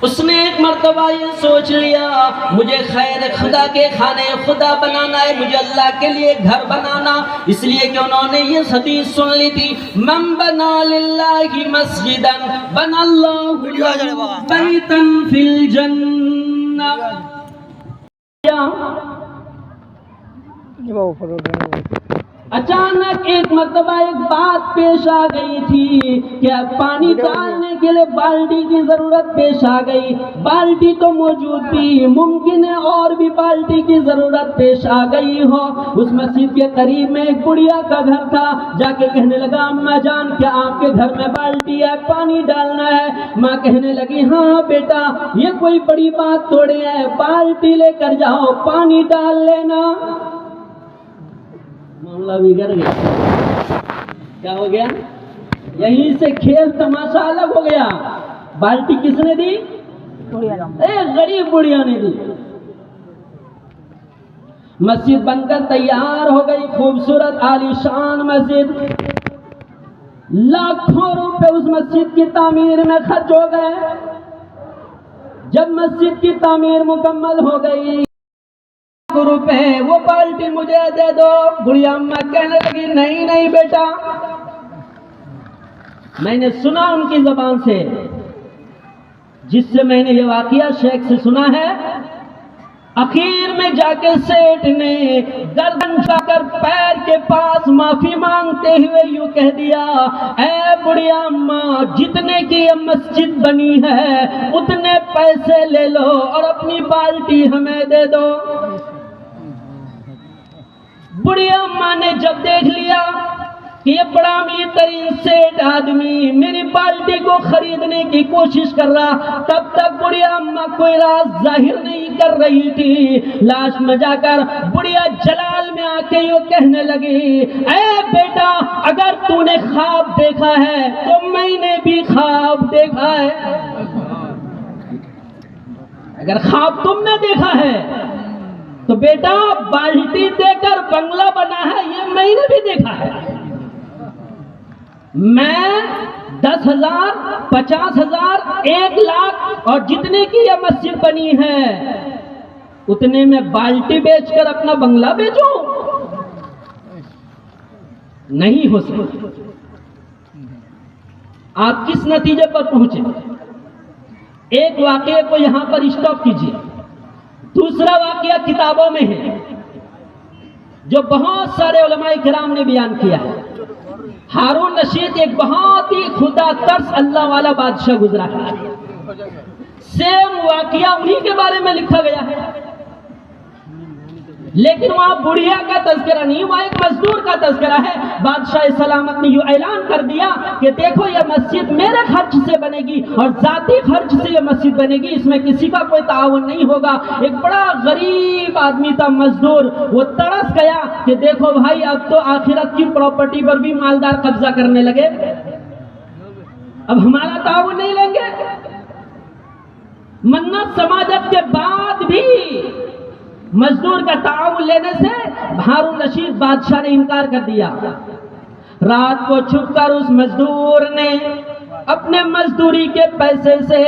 اس نے ایک مرتبہ یہ سوچ لیا مجھے خیر خدا کے خانے خدا بنانا ہے، مجھے اللہ کے لیے گھر بنانا، اس لیے کہ انہوں نے یہ حدیث سن لی تھی، من بنا للہ مسجدا بنا اللہ بیتا فی الجنہ۔ اچانک ایک مرتبہ ایک بات پیش آ گئی تھی کہ اب پانی ڈالنے کے لیے بالٹی کی ضرورت پیش آ گئی۔ بالٹی تو موجود تھی، ممکن ہے اور بھی بالٹی کی ضرورت پیش آ گئی ہو۔ اس مسجد کے قریب میں ایک بڑھیا کا گھر تھا، جا کے کہنے لگا اماں جان کیا آپ کے گھر میں بالٹی ہے، پانی ڈالنا ہے؟ ماں کہنے لگی ہاں بیٹا یہ کوئی بڑی بات تھوڑی ہے، بالٹی لے کر جاؤ پانی ڈال لینا۔ معاملہ بگڑ گیا، کیا ہو گیا؟ یہیں سے کھیل تماشا الگ ہو گیا۔ بالٹی کس نے دی؟ ایک غریب بڑھیا نے دی۔ مسجد بن کر تیار ہو گئی، خوبصورت عالی شان مسجد، لاکھوں روپے اس مسجد کی تعمیر میں خرچ ہو گئے۔ جب مسجد کی تعمیر مکمل ہو گئی، روپے وہ بالٹی مجھے دے دو۔ بڑھیا اماں کہنے لگی نہیں نہیں بیٹا، میں نے سنا ان کی زبان سے، جس سے میں نے یہ واقعہ شیخ سے سنا ہے، اخیر میں جا کے سیٹ نے گردن جھکا کر پیر کے پاس معافی مانگتے ہوئے یوں کہہ دیا، اے بڑھیا اماں جتنے کی یہ مسجد بنی ہے اتنے پیسے لے لو اور اپنی بالٹی ہمیں دے دو۔ بڑھیا اماں نے جب دیکھ لیا کہ یہ بڑا امیر ترین سیٹ آدمی میری بالٹی کو خریدنے کی کوشش کر رہا، تب تک بڑھیا اماں کوئی راز ظاہر نہیں کر رہی تھی۔ لاش میں جا کر بڑھیا جلال میں آ کے یہ کہنے لگی، اے بیٹا اگر تو نے خواب دیکھا ہے تو میں نے بھی خواب دیکھا ہے۔ اگر خواب تم نے دیکھا ہے تو بیٹا بالٹی دے کر بنگلہ بنا ہے یہ میں نے بھی دیکھا ہے۔ میں 10,000 50,000 1 لاکھ اور جتنے کی یہ مسجد بنی ہے اتنے میں بالٹی بیچ کر اپنا بنگلہ بیچوں؟ نہیں ہو سکتا۔ آپ کس نتیجے پر پہنچے؟ ایک واقعے کو یہاں پر اسٹاپ کیجیے۔ دوسرا واقعہ کتابوں میں ہے جو بہت سارے علماء کرام نے بیان کیا ہے۔ ہارون رشید ایک بہت ہی خدا ترس اللہ والا بادشاہ گزرا ہے، سیم واقعہ انہی کے بارے میں لکھا گیا ہے، لیکن وہاں بڑھیا کا تذکرہ نہیں، وہاں ایک مزدور کا تذکرہ ہے۔ بادشاہ سلامت نے یوں اعلان کر دیا کہ دیکھو یہ مسجد میرے خرچ سے بنے گی اور ذاتی خرچ سے یہ مسجد بنے گی، اس میں کسی کا کوئی تعاون نہیں ہوگا۔ ایک بڑا غریب آدمی تھا مزدور، وہ تڑس گیا کہ دیکھو بھائی اب تو آخرت کی پراپرٹی پر بھی مالدار قبضہ کرنے لگے، اب ہمارا تعاون نہیں لیں گے۔ منت سماجت کے بعد بھی مزدور کا تعاون لینے سے ہارون رشید بادشاہ نے انکار کر دیا۔ رات کو چھپ کر اس مزدور نے اپنے مزدوری کے پیسے سے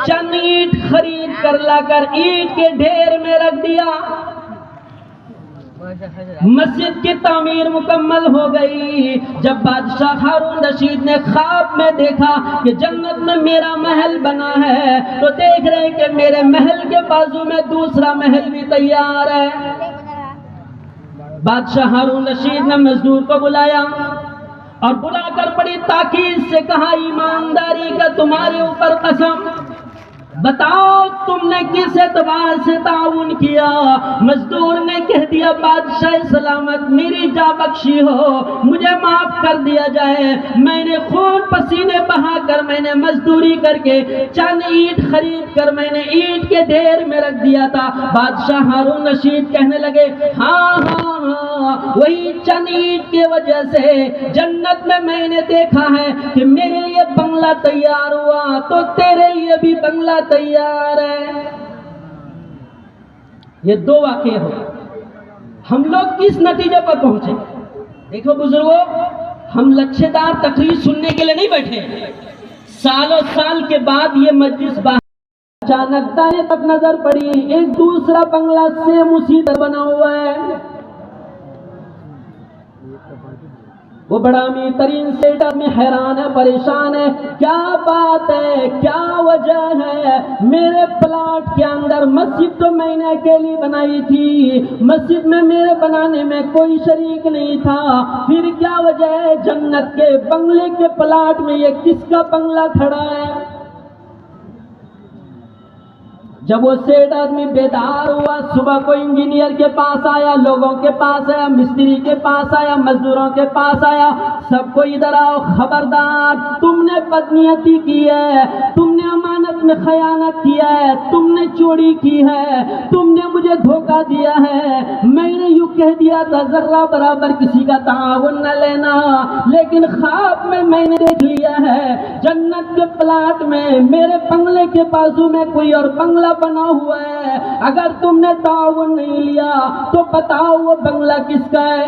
چند اینٹ خرید کر لا کر اینٹ کے ڈھیر میں رکھ دیا۔ مسجد کی تعمیر مکمل ہو گئی۔ جب بادشاہ ہارون رشید نے خواب میں دیکھا کہ جنت میں میرا محل بنا ہے تو دیکھ رہے کہ میرے محل کے بازو میں دوسرا محل بھی تیار ہے۔ بادشاہ ہارون رشید نے مزدور کو بلایا اور بلا کر بڑی تاکید سے کہا، ایمانداری کا تمہارے اوپر قسم، بتاؤ تم نے کس اعتبار سے تعاون کیا؟ مزدور نے کہہ دیا، بادشاہ سلامت میری جا بخشی ہو، مجھے معاف کر دیا جائے، میں نے خون پسینے بہا کر میں نے مزدوری کر کے چند اینٹ خرید کر میں نے اینٹ کے ڈھیر میں رکھ دیا تھا۔ بادشاہ ہارون رشید کہنے لگے، ہاں ہاں ہاں وہی چند اینٹ کی وجہ سے جنت میں نے دیکھا ہے کہ میرے لیے بنگلہ تیار ہوا تو تیرے لیے بھی بنگلہ تیار ہے۔ یہ دو واقعے ہو، ہم لوگ کس نتیجے پر پہنچے؟ دیکھو بزرگوں، ہم لچھے دار تقریر سننے کے لیے نہیں بیٹھے، سالوں سال کے بعد یہ مجلس اچانک دائیں طرف نظر پڑی، ایک دوسرا بنگلہ سیم اسی طرح بنا ہوا ہے۔ وہ بڑا امیر ترین سیٹ میں حیران ہے، پریشان ہے، کیا بات ہے، کیا وجہ ہے؟ میرے پلاٹ کے اندر مسجد تو میں نے اکیلی بنائی تھی، مسجد میں میرے بنانے میں کوئی شریک نہیں تھا، پھر کیا وجہ ہے جنت کے بنگلے کے پلاٹ میں یہ کس کا بنگلہ کھڑا ہے؟ جب وہ سیٹ آدمی بیدار ہوا، صبح کو انجینئر کے پاس آیا، لوگوں کے پاس آیا، مستری کے پاس آیا، مزدوروں کے پاس آیا، سب کو ادھر آؤ، خبردار تم نے بدنیتی کی ہے، تم نے امانت میں خیانت کیا ہے، تم نے چوری کی ہے، تم نے مجھے دھوکہ دیا ہے، میں نے یوں کہہ دیا تھا ذرہ برابر کسی کا تعاون نہ لینا، لیکن خواب میں نے دیکھ لیا ہے جنت کے پلاٹ میں میرے بنگلے کے بازو میں کوئی اور بنگلہ بنا ہوا ہے، اگر تم نے تعاون نہیں لیا تو بتاؤ وہ بنگلہ کس کا ہے؟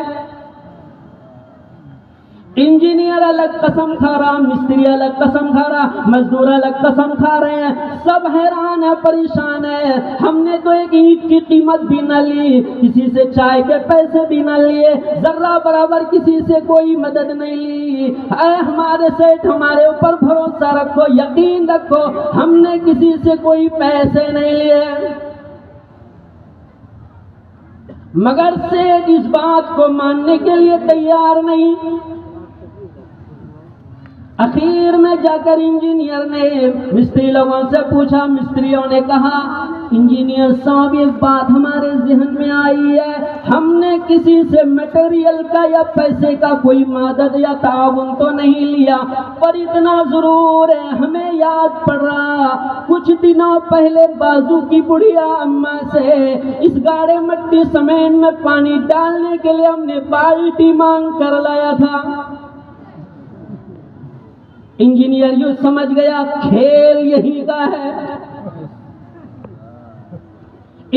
انجینئر الگ قسم کھا رہا، مستری الگ قسم کھا رہا، مزدور الگ قسم کھا رہے ہیں، سب حیران ہے، پریشان ہے، ہم نے تو ایک اینٹ کی قیمت بھی نہ لی، کسی سے چائے کے پیسے بھی نہ لیے، ذرہ برابر کسی سے کوئی مدد نہیں لی، اے ہمارے سیٹ ہمارے اوپر بھروسہ رکھو، یقین رکھو، ہم نے کسی سے کوئی پیسے نہیں لیے۔ مگر سیٹ اس بات کو ماننے کے لیے تیار نہیں۔ اخیر میں جا کر انجینئر نے مستری لوگوں سے پوچھا، مستریوں نے کہا انجینئر صاحب ایک بات ہمارے ذہن میں آئی ہے، ہم نے کسی سے میٹیریل کا یا پیسے کا کوئی مدد یا تعاون تو نہیں لیا، پر اتنا ضرور ہے ہمیں یاد پڑ رہا کچھ دنوں پہلے بازو کی بڑھیا اماں سے اس گاڑے مٹی سمیت میں پانی ڈالنے کے لیے ہم نے بالٹی مانگ کر لایا تھا۔ انجینئر یوں سمجھ گیا کھیل یہی کا ہے۔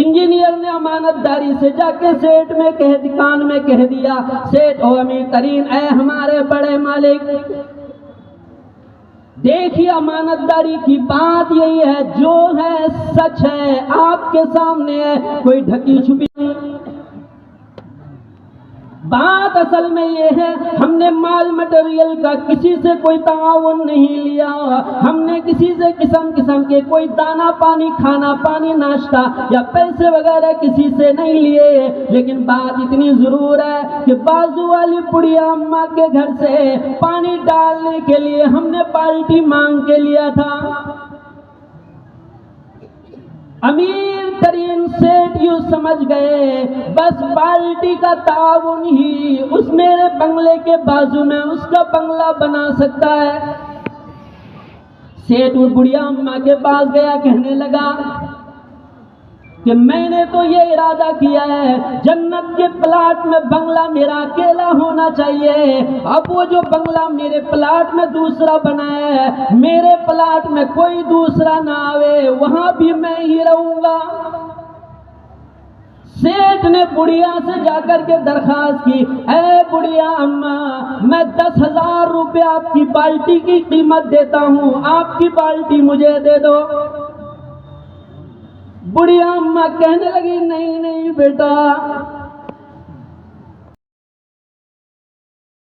انجینئر نے امانت داری سے جا کے سیٹ میں کان میں کہہ دیا، سیٹ او امیر ترین، اے ہمارے بڑے مالک، دیکھیے امانت داری کی بات یہی ہے، جو ہے سچ ہے، آپ کے سامنے ہے، کوئی ڈھکی چھپی نہیں۔ بات اصل میں یہ ہے ہم نے مال مٹیریل کا کسی سے کوئی تعاون نہیں لیا، ہم نے کسی سے قسم کے کوئی دانا پانی، کھانا پانی، ناشتہ یا پیسے وغیرہ کسی سے نہیں لیے، لیکن بات اتنی ضرور ہے کہ بازو والی بڑھیا اماں کے گھر سے پانی ڈالنے کے لیے ہم نے بالٹی مانگ کے لیا تھا۔ امیر ترین سیٹ یوں سمجھ گئے بس بالٹی کا تعاون ہی اس میرے بنگلے کے بازو میں اس کا بنگلہ بنا سکتا ہے۔ سیٹ وہ بڑھیا اماں کے پاس گیا، کہنے لگا کہ میں نے تو یہ ارادہ کیا ہے جنت کے پلاٹ میں بنگلہ میرا اکیلا ہونا چاہیے، اب وہ جو بنگلہ میرے پلاٹ میں دوسرا بنایا ہے، میرے پلاٹ میں کوئی دوسرا نہ آوے، وہاں بھی میں ہی رہوں گا۔ سیٹ نے بڑھیا سے جا کر کے درخواست کی، اے بڑھیا اماں، میں 10,000 روپے آپ کی بالٹی کی قیمت دیتا ہوں، آپ کی بالٹی مجھے دے دو۔ بڑھیا اماں کہنے لگی نہیں بیٹا،